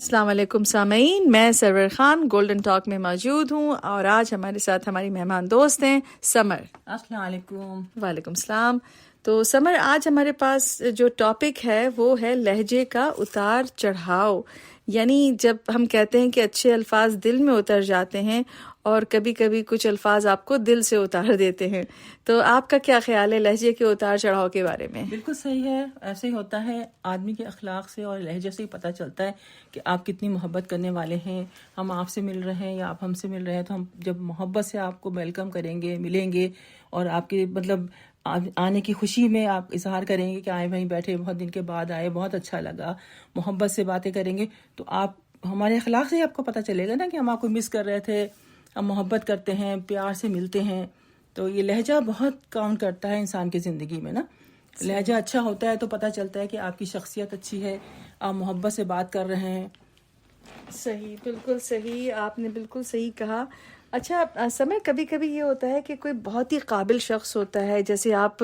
السلام علیکم سامعین، میں سرور خان گولڈن ٹاک میں موجود ہوں اور آج ہمارے ساتھ ہماری مہمان دوست ہیں سمر۔ السلام علیکم۔ وعلیکم السلام۔ تو سمر، آج ہمارے پاس جو ٹاپک ہے وہ ہے لہجے کا اتار چڑھاؤ، یعنی جب ہم کہتے ہیں کہ اچھے الفاظ دل میں اتر جاتے ہیں اور کبھی کبھی کچھ الفاظ آپ کو دل سے اتار دیتے ہیں، تو آپ کا کیا خیال ہے لہجے کے اتار چڑھاؤ کے بارے میں؟ بالکل صحیح ہے، ایسے ہی ہوتا ہے، آدمی کے اخلاق سے اور لہجے سے ہی پتہ چلتا ہے کہ آپ کتنی محبت کرنے والے ہیں۔ ہم آپ سے مل رہے ہیں یا آپ ہم سے مل رہے ہیں تو ہم جب محبت سے آپ کو ویلکم کریں گے، ملیں گے اور آپ کے آنے کی خوشی میں آپ اظہار کریں گے کہ آئے بھائی بیٹھے، بہت دن کے بعد آئے، بہت اچھا لگا، محبت سے باتیں کریں گے تو آپ ہمارے اخلاق سے ہی آپ کو پتہ چلے گا نا کہ ہم آپ کو مس کر رہے تھے، ہم محبت کرتے ہیں، پیار سے ملتے ہیں۔ تو یہ لہجہ بہت کاؤنٹ کرتا ہے انسان کی زندگی میں نا۔ لہجہ اچھا ہوتا ہے تو پتہ چلتا ہے کہ آپ کی شخصیت اچھی ہے، آپ محبت سے بات کر رہے ہیں۔ صحیح، بالکل صحیح، آپ نے بالکل صحیح کہا۔ اچھا سمے، کبھی کبھی یہ ہوتا ہے کہ کوئی بہت ہی قابل شخص ہوتا ہے، جیسے آپ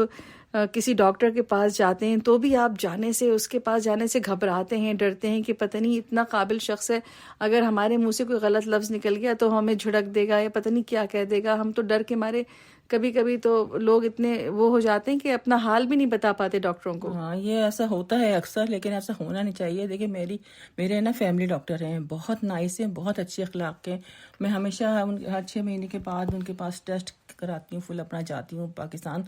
کسی ڈاکٹر کے پاس جاتے ہیں تو بھی آپ اس کے پاس جانے سے گھبراتے ہیں، ڈرتے ہیں کہ پتہ نہیں اتنا قابل شخص ہے، اگر ہمارے منہ سے کوئی غلط لفظ نکل گیا تو ہمیں جھڑک دے گا یا پتہ نہیں کیا کہہ دے گا۔ ہم تو ڈر کے مارے کبھی کبھی تو لوگ اتنے وہ ہو جاتے ہیں کہ اپنا حال بھی نہیں بتا پاتے ڈاکٹروں کو۔ ہاں، یہ ایسا ہوتا ہے اکثر، لیکن ایسا ہونا نہیں چاہیے۔ دیکھیں میرے نا فیملی ڈاکٹر ہیں، بہت نائس ہیں، بہت اچھے اخلاق کے۔ میں ہمیشہ ہر 6 مہینے کے بعد ان کے پاس ٹیسٹ کراتی ہوں، فل اپنا جاتی ہوں پاکستان۔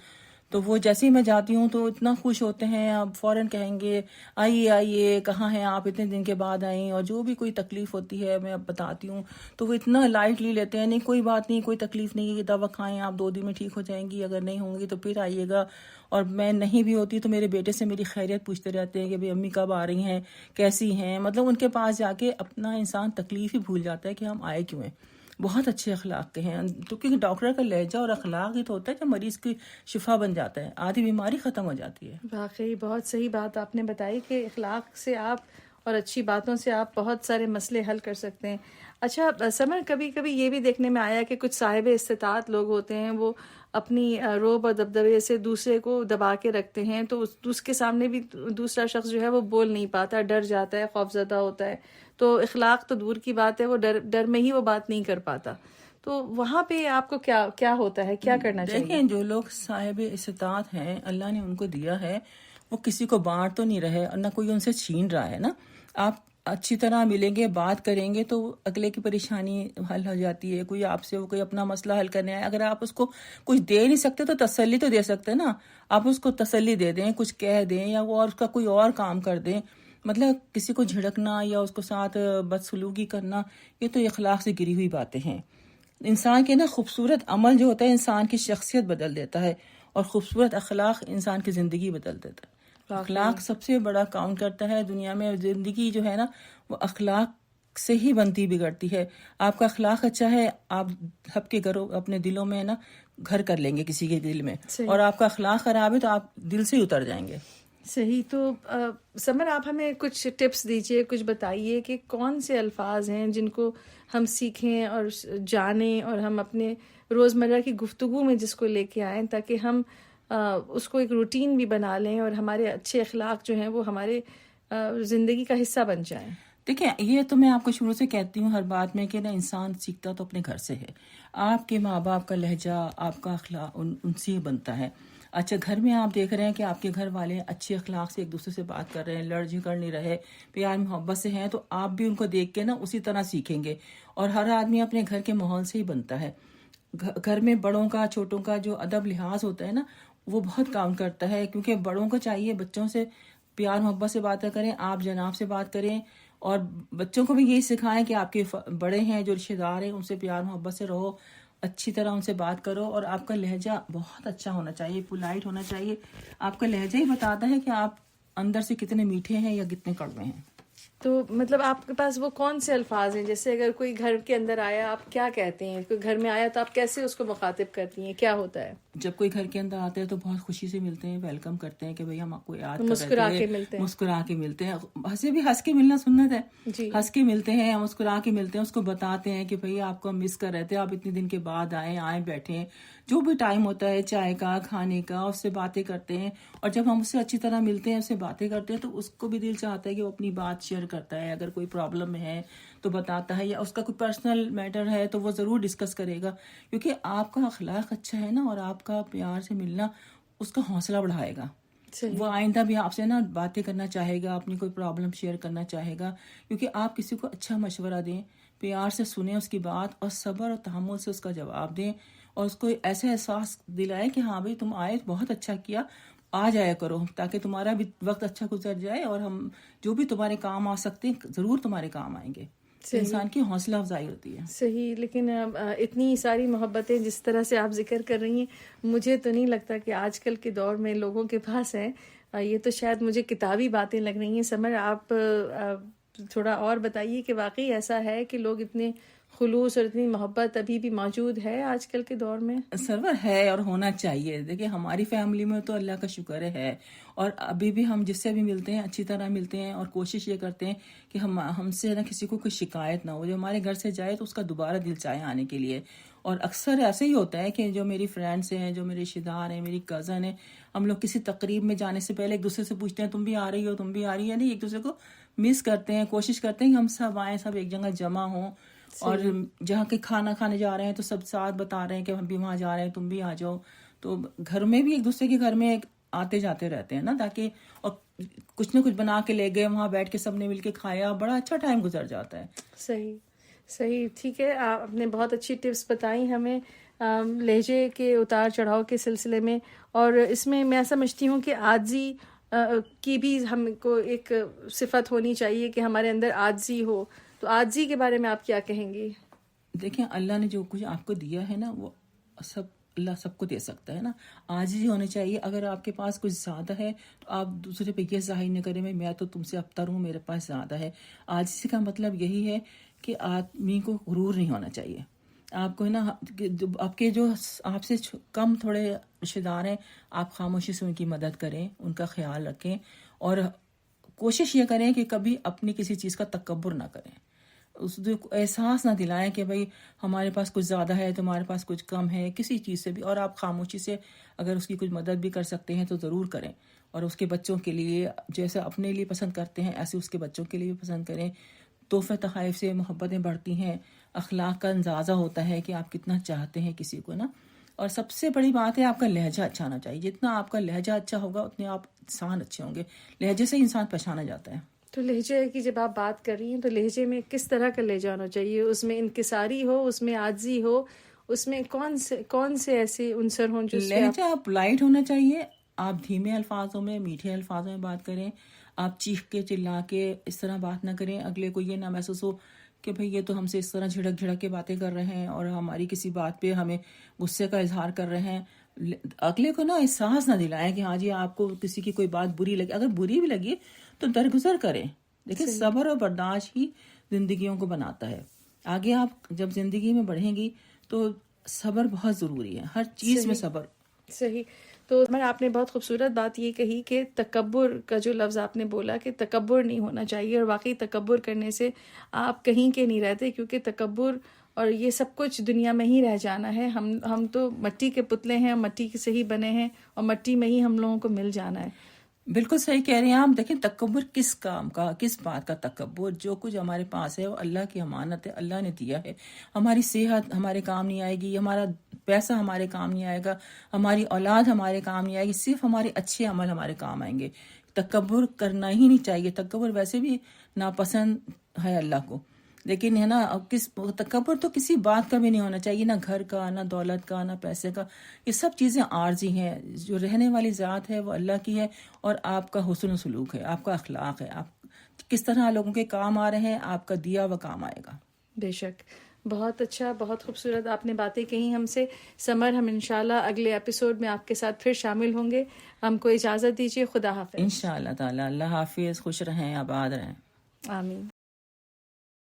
تو وہ جیسے ہی میں جاتی ہوں تو اتنا خوش ہوتے ہیں، اب فوراً کہیں گے آئیے کہاں ہیں آپ، اتنے دن کے بعد آئیں، اور جو بھی کوئی تکلیف ہوتی ہے میں اب بتاتی ہوں تو وہ اتنا لائٹلی لیتے ہیں، نہیں کوئی بات نہیں، کوئی تکلیف نہیں، یہ دوا کھائیں، آپ 2 دن میں ٹھیک ہو جائیں گی، اگر نہیں ہوں گی تو پھر آئیے گا۔ اور میں نہیں بھی ہوتی تو میرے بیٹے سے میری خیریت پوچھتے رہتے ہیں کہ بھئی امی کب آ رہی ہیں، کیسی ہیں۔ مطلب ان کے پاس جا کے اپنا انسان تکلیف ہی بھول جاتا ہے کہ ہم آئے کیوں ہیں۔ بہت اچھے اخلاق کے ہیں، کیونکہ ڈاکٹر کا لہجہ اور اخلاق ہی تو ہوتا ہے کہ مریض کی شفا بن جاتا ہے، آدھی بیماری ختم ہو جاتی ہے۔ واقعی بہت صحیح بات آپ نے بتائی کہ اخلاق سے آپ اور اچھی باتوں سے آپ بہت سارے مسئلے حل کر سکتے ہیں۔ اچھا سمر، کبھی کبھی یہ بھی دیکھنے میں آیا کہ کچھ صاحب استطاعت لوگ ہوتے ہیں، وہ اپنی رعب اور دبدبے سے دوسرے کو دبا کے رکھتے ہیں، تو اس کے سامنے بھی دوسرا شخص جو ہے وہ بول نہیں پاتا، ڈر جاتا ہے، خوفزدہ ہوتا ہے، تو اخلاق تو دور کی بات ہے، وہ ڈر میں ہی وہ بات نہیں کر پاتا۔ تو وہاں پہ آپ کو کیا ہوتا ہے، کیا کرنا چاہیے؟ دیکھیں، جو لوگ صاحب استطاعت ہیں، اللہ نے ان کو دیا ہے، وہ کسی کو بانٹ تو نہیں رہے اور نہ کوئی ان سے چھین رہا ہے نا۔ آپ اچھی طرح ملیں گے، بات کریں گے تو اگلے کی پریشانی حل ہو جاتی ہے۔ کوئی آپ سے کوئی اپنا مسئلہ حل کرنے آئے، اگر آپ اس کو کچھ دے نہیں سکتے تو تسلی تو دے سکتے نا، آپ اس کو تسلی دے دیں، کچھ کہہ دیں یا وہ اور اس کا کوئی اور کام کر دیں۔ مطلب کسی کو جھڑکنا یا اس کو ساتھ بدسلوکی کرنا، یہ تو اخلاق سے گری ہوئی باتیں ہیں۔ انسان کے نا خوبصورت عمل جو ہوتا ہے انسان کی شخصیت بدل دیتا ہے، اور خوبصورت اخلاق انسان کی زندگی بدل دیتا ہے۔ اخلاق سب سے بڑا کاؤنٹ کرتا ہے دنیا میں۔ زندگی جو ہے نا وہ اخلاق سے ہی بنتی بگڑتی ہے۔ آپ کا اخلاق اچھا ہے، آپ سب کے گھروں اپنے دلوں میں نا گھر کر لیں گے کسی کے دل میں، اور آپ کا اخلاق خراب ہے تو آپ دل سے ہی اتر جائیں گے۔ صحیح۔ تو سمر، آپ ہمیں کچھ ٹپس دیجئے، کچھ بتائیے کہ کون سے الفاظ ہیں جن کو ہم سیکھیں اور جانیں اور ہم اپنے روزمرہ کی گفتگو میں جس کو لے کے آئیں، تاکہ ہم اس کو ایک روٹین بھی بنا لیں اور ہمارے اچھے اخلاق جو ہیں وہ ہمارے زندگی کا حصہ بن جائیں۔ دیکھیں، یہ تو میں آپ کو شروع سے کہتی ہوں ہر بات میں کہ نا انسان سیکھتا تو اپنے گھر سے ہے۔ آپ کے ماں باپ کا لہجہ، آپ کا اخلاق ان سے ہی بنتا ہے۔ اچھا، گھر میں آپ دیکھ رہے ہیں کہ آپ کے گھر والے اچھے اخلاق سے ایک دوسرے سے بات کر رہے ہیں، لڑ جھگڑ نہیں رہے، پیار محبت سے ہیں، تو آپ بھی ان کو دیکھ کے نا اسی طرح سیکھیں گے۔ اور ہر آدمی اپنے گھر کے ماحول سے ہی بنتا ہے۔ گھر میں بڑوں کا چھوٹوں کا جو ادب لحاظ ہوتا ہے نا وہ بہت کام کرتا ہے، کیونکہ بڑوں کو چاہیے بچوں سے پیار محبت سے باتیں کریں، آپ جناب سے بات کریں، اور بچوں کو بھی یہی سکھائیں کہ آپ کے بڑے ہیں جو رشتے دار ہیں ان سے پیار محبت سے رہو، اچھی طرح ان سے بات کرو، اور آپ کا لہجہ بہت اچھا ہونا چاہیے، پولائٹ ہونا چاہیے۔ آپ کا لہجہ ہی بتاتا ہے کہ آپ اندر سے کتنے میٹھے ہیں یا کتنے کڑوے ہیں۔ تو مطلب آپ کے پاس وہ کون سے الفاظ ہیں؟ جیسے اگر کوئی گھر کے اندر آیا، آپ کیا کہتے ہیں؟ کوئی گھر میں آیا تو آپ کیسے اس کو مخاطب کرتی ہیں؟ کیا ہوتا ہے جب کوئی گھر کے اندر آتے ہیں تو بہت خوشی سے ملتے ہیں، ویلکم کرتے ہیں کہ بھئی ہم آپ کو یاد کر رہے تھے، مسکرا کے ملتے ہیں؟ مسکرا کے ملتے ہیں، ہنسے بھی ہنس کے ملنا سنت ہے، جی، ہنس کے ملتے ہیں، مسکرا کے ملتے ہیں، اس کو بتاتے ہیں کہ بھئی آپ کو ہم مس کر رہے تھے، آپ اتنے دن کے بعد آئیں بیٹھیں، جو بھی ٹائم ہوتا ہے چائے کا، کھانے کا، اس سے باتیں کرتے ہیں۔ اور جب ہم اس سے اچھی طرح ملتے ہیں، اس سے باتیں کرتے ہیں تو اس کو بھی دل چاہتا ہے کہ وہ اپنی بات شیئر کرتا ہے, اگر کوئی پرابلم ہے تو بتاتا ہے, یا اس کا کوئی پرسنل میٹر ہے تو وہ ضرور ڈسکس کرے گا, کیونکہ آپ کا اخلاق اچھا ہے نا, اور آپ کا پیار سے ملنا اس کا حوصلہ بڑھائے گا. وہ آئندہ بھی آپ سے نا باتیں کرنا چاہے گا, اپنی کوئی پرابلم شیئر کرنا چاہے گا, کیونکہ آپ کسی کو اچھا مشورہ دیں, پیار سے سنیں اس کی بات, اور صبر اور تحمل سے اس کا جواب دیں, اور اس کو ایسا احساس دلائیں کہ ہاں بھائی تم آئے, بہت اچھا کیا, آ جایا کرو, تاکہ تمہارا بھی وقت اچھا گزر جائے, اور ہم جو بھی تمہارے کام آ سکتے ہیں ضرور تمہارے کام آئیں گے. انسان کی حوصلہ افزائی ہوتی ہے. صحیح. لیکن اتنی ساری محبتیں جس طرح سے آپ ذکر کر رہی ہیں, مجھے تو نہیں لگتا کہ آج کل کے دور میں لوگوں کے پاس ہیں. یہ تو شاید مجھے کتابی باتیں لگ رہی ہیں. سمر, آپ تھوڑا اور بتائیے کہ واقعی ایسا ہے کہ لوگ اتنے خلوص اور اتنی محبت ابھی بھی موجود ہے آج کل کے دور میں؟ سرور ہے, اور ہونا چاہیے. دیکھیں ہماری فیملی میں تو اللہ کا شکر ہے, اور ابھی بھی ہم جس سے بھی ملتے ہیں اچھی طرح ملتے ہیں, اور کوشش یہ کرتے ہیں کہ ہم سے نا کسی کو کوئی شکایت نہ ہو, جو ہمارے گھر سے جائے تو اس کا دوبارہ دل چاہے آنے کے لیے. اور اکثر ایسے ہی ہوتا ہے کہ جو میری فرینڈس ہیں, جو میرے رشتے دار ہیں, میری کزن ہیں, ہم لوگ کسی تقریب میں جانے سے پہلے ایک دوسرے سے پوچھتے ہیں تم بھی آ رہی ہو, تم بھی آ رہی ہے, نہیں, ایک دوسرے کو مس کرتے ہیں, کوشش کرتے ہیں کہ ہم سب آئیں, سب ایک جگہ جمع ہوں. اور جہاں کے کھانا کھانے جا رہے ہیں تو سب ساتھ بتا رہے ہیں کہ ہم بھی وہاں جا رہے ہیں, تم بھی آ جاؤ. تو گھر میں بھی ایک دوسرے کے گھر میں آتے جاتے رہتے ہیں نا, تاکہ اور کچھ نہ کچھ بنا کے لے گئے, وہاں بیٹھ کے سب نے مل کے کھایا, بڑا اچھا ٹائم گزر جاتا ہے. صحیح. ٹھیک ہے, آپ نے بہت اچھی ٹپس بتائی ہمیں لہجے کے اتار چڑھاؤ کے سلسلے میں. اور اس میں میں سمجھتی ہوں کہ عاجزی کی بھی ہم کو ایک صفت ہونی چاہیے کہ ہمارے اندر عاجزی ہو. تو عاجزی کے بارے میں آپ کیا کہیں گی؟ دیکھیں اللہ نے جو کچھ آپ کو دیا ہے نا, وہ سب اللہ سب کو دے سکتا ہے نا. عاجزی ہونی چاہیے. اگر آپ کے پاس کچھ زیادہ ہے تو آپ دوسرے پہ یہ ظاہر نہ کریں میں تو تم سے ابتر ہوں, میرے پاس زیادہ ہے. عاجزی کا مطلب یہی ہے کہ آدمی کو غرور نہیں ہونا چاہیے. آپ کو ہے نا, آپ کے جو آپ سے کم تھوڑے رشتے دار ہیں, آپ خاموشی سے ان کی مدد کریں, ان کا خیال رکھیں, اور کوشش یہ کریں کہ کبھی اپنی کسی چیز کا تکبر نہ کریں. اس کو احساس نہ دلائیں کہ بھائی ہمارے پاس کچھ زیادہ ہے, تمہارے پاس کچھ کم ہے, کسی چیز سے بھی. اور آپ خاموشی سے اگر اس کی کچھ مدد بھی کر سکتے ہیں تو ضرور کریں. اور اس کے بچوں کے لیے جیسے اپنے لیے پسند کرتے ہیں ایسے اس کے بچوں کے لیے بھی پسند کریں. تحفے تحائف سے محبتیں بڑھتی ہیں, اخلاق کا اندازہ ہوتا ہے کہ آپ کتنا چاہتے ہیں کسی کو نا. اور سب سے بڑی بات ہے آپ کا لہجہ اچھا ہونا چاہیے. جتنا آپ کا لہجہ اچھا ہوگا اتنے آپ انسان اچھے ہوں گے. لہجے سے انسان پہچانا جاتا ہے. تو لہجے کی جب آپ بات کر رہی ہیں تو لہجے میں کس طرح کا لہجہ ہونا چاہیے؟ اس میں انکساری ہو, اس میں عاجزی ہو, اس میں کون سے ایسے عنصر ہوں جو لہجہ پولائٹ ہونا چاہیے. آپ دھیمے الفاظوں میں, میٹھے الفاظوں میں بات کریں. آپ چیخ کے چلا کے اس طرح بات نہ کریں, اگلے کو یہ نہ محسوس ہو کہ بھئی یہ تو ہم سے اس طرح جھڑک کے باتیں کر رہے ہیں اور ہماری کسی بات پہ ہمیں غصے کا اظہار کر رہے ہیں. اگلے کو نا احساس نہ دلائیں کہ ہاں جی آپ کو کسی کی کوئی بات بری لگی. اگر بری بھی لگی تو درگزر کریں. دیکھیں صبر اور برداشت ہی زندگیوں کو بناتا ہے. آگے آپ جب زندگی میں بڑھیں گی تو صبر بہت ضروری ہے, ہر چیز میں صبر. صحیح. تو آپ نے بہت خوبصورت بات یہ کہی کہ تکبر کا جو لفظ آپ نے بولا کہ تکبر نہیں ہونا چاہیے, اور واقعی تکبر کرنے سے آپ کہیں کے نہیں رہتے, کیونکہ تکبر اور یہ سب کچھ دنیا میں ہی رہ جانا ہے. ہم تو مٹی کے پتلے ہیں, مٹی سے ہی بنے ہیں, اور مٹی میں ہی ہم لوگوں کو مل جانا ہے. بالکل صحیح کہہ رہے ہیں آپ. دیکھیں تکبر کس کام کا, کس بات کا تکبر؟ جو کچھ ہمارے پاس ہے وہ اللہ کی امانت ہے, اللہ نے دیا ہے. ہماری صحت ہمارے کام نہیں آئے گی, ہمارا پیسہ ہمارے کام نہیں آئے گا, ہماری اولاد ہمارے کام نہیں آئے گی, صرف ہمارے اچھے عمل ہمارے کام آئیں گے. تکبر کرنا ہی نہیں چاہیے. تکبر ویسے بھی ناپسند ہے اللہ کو, لیکن ہے نا تکبر تو کسی بات کا بھی نہیں ہونا چاہیے, نہ گھر کا, نہ دولت کا, نہ پیسے کا. یہ سب چیزیں عارضی ہیں. جو رہنے والی ذات ہے وہ اللہ کی ہے, اور آپ کا حسن و سلوک ہے, آپ کا اخلاق ہے, آپ کس طرح لوگوں کے کام آ رہے ہیں, آپ کا دیا وہ کام آئے گا. بے شک. بہت اچھا, بہت خوبصورت آپ نے باتیں کہیں ہم سے. سمر, ہم انشاءاللہ اگلے ایپیسوڈ میں آپ کے ساتھ پھر شامل ہوں گے. ہم کو اجازت دیجیے. خدا حافظ. انشاءاللہ تعالی. اللہ حافظ. خوش رہیں, آباد رہیں. آمین.